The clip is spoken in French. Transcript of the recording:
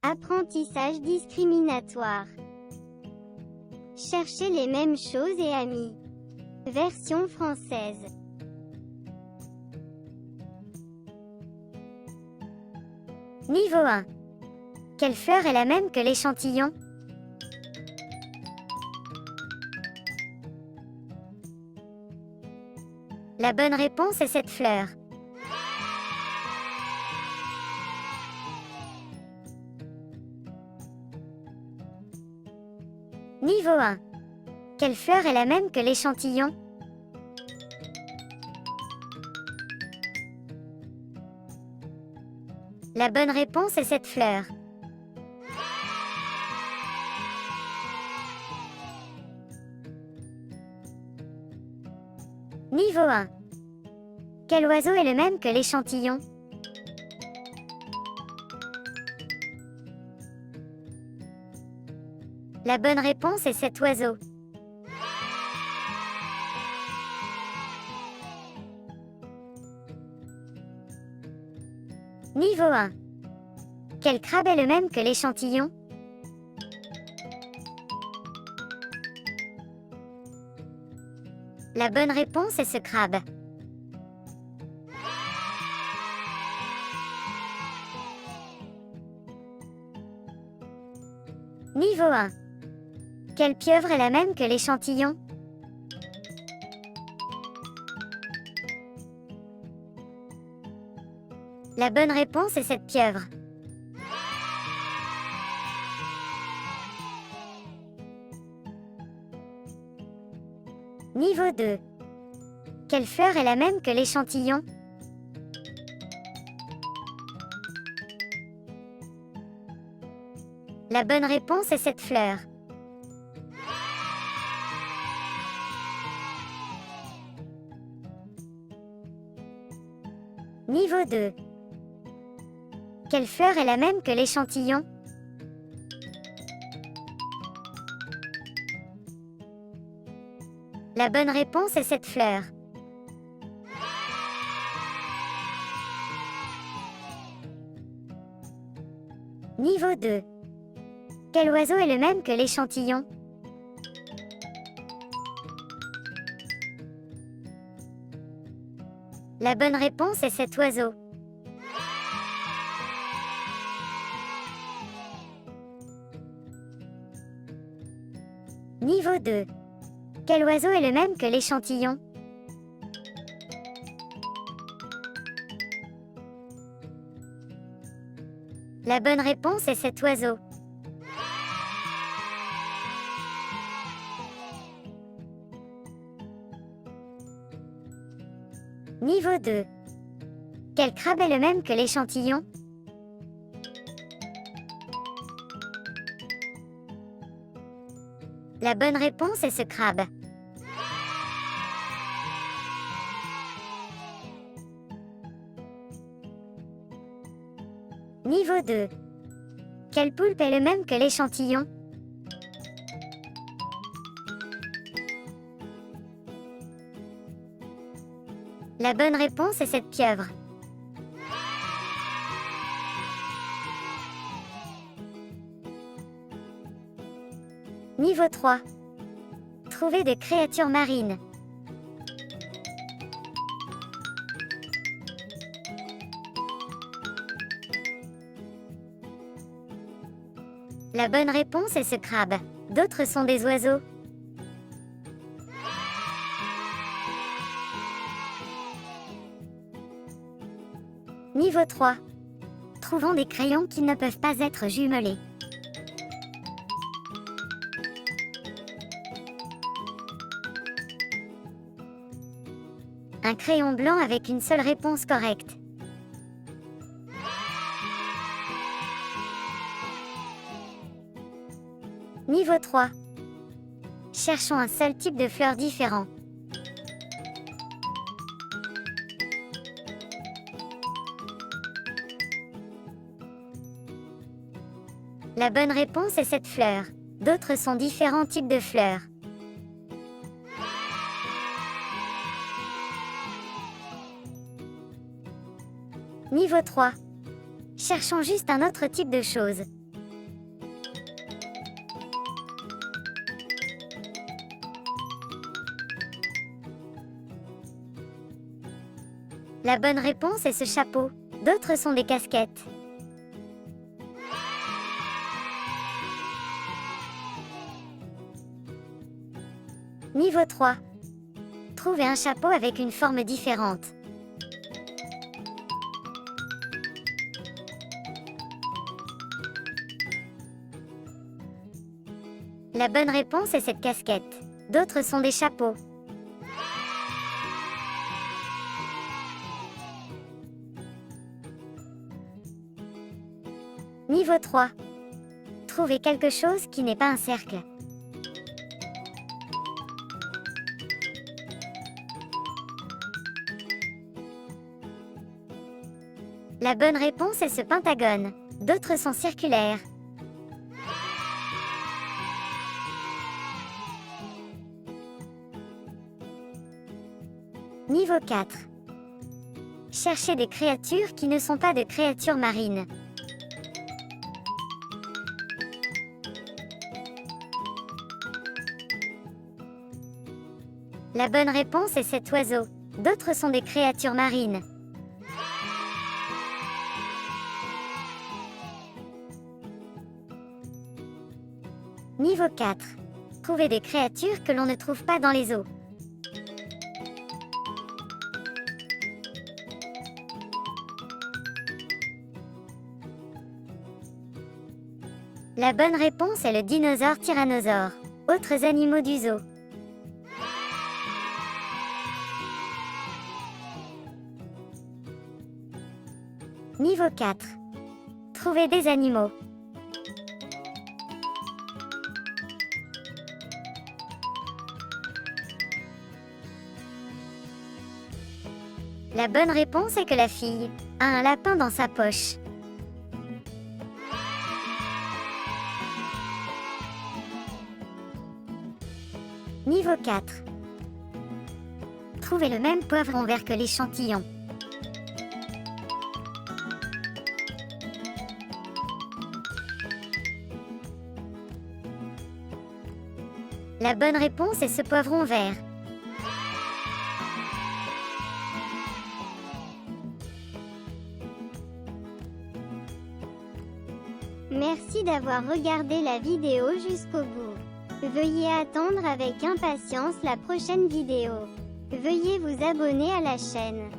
Apprentissage discriminatoire. Chercher les mêmes choses et amis. Version française. Niveau 1. Quelle fleur est la même que l'échantillon? La bonne réponse est cette fleur. Niveau 1. Quelle fleur est la même que l'échantillon? La bonne réponse est cette fleur. Niveau 1. Quel oiseau est le même que l'échantillon? La bonne réponse est cet oiseau. Niveau 1. Quel crabe est le même que l'échantillon? La bonne réponse est ce crabe. Niveau 1. Quelle pieuvre est la même que l'échantillon? La bonne réponse est cette pieuvre. Niveau 2. Quelle fleur est la même que l'échantillon? La bonne réponse est cette fleur. Niveau 2. Quelle fleur est la même que l'échantillon? La bonne réponse est cette fleur. Niveau 2. Quel oiseau est le même que l'échantillon? La bonne réponse est cet oiseau. Niveau 2. Quel oiseau est le même que l'échantillon? La bonne réponse est cet oiseau. Niveau 2. Quel crabe est le même que l'échantillon? La bonne réponse est ce crabe. Niveau 2. Quel poulpe est le même que l'échantillon? La bonne réponse est cette pieuvre. Niveau 3. Trouver des créatures marines. La bonne réponse est ce crabe. D'autres sont des oiseaux. Niveau 3. Trouvons des crayons qui ne peuvent pas être jumelés. Un crayon blanc avec une seule réponse correcte. Niveau 3. Cherchons un seul type de fleurs différent. La bonne réponse est cette fleur. D'autres sont différents types de fleurs. Niveau 3. Cherchons juste un autre type de chose. La bonne réponse est ce chapeau. D'autres sont des casquettes. Niveau 3. Trouvez un chapeau avec une forme différente. La bonne réponse est cette casquette. D'autres sont des chapeaux. Niveau 3. Trouvez quelque chose qui n'est pas un cercle. La bonne réponse est ce pentagone. D'autres sont circulaires. Niveau 4. Cherchez des créatures qui ne sont pas de créatures marines. La bonne réponse est cet oiseau. D'autres sont des créatures marines. Niveau 4. Trouvez des créatures que l'on ne trouve pas dans les eaux. La bonne réponse est le dinosaure tyrannosaure. Autres animaux du zoo. Niveau 4. Trouvez des animaux. La bonne réponse est que la fille a un lapin dans sa poche. Niveau 4. Trouvez le même poivron vert que l'échantillon. La bonne réponse est ce poivron vert. Merci d'avoir regardé la vidéo jusqu'au bout. Veuillez attendre avec impatience la prochaine vidéo. Veuillez vous abonner à la chaîne.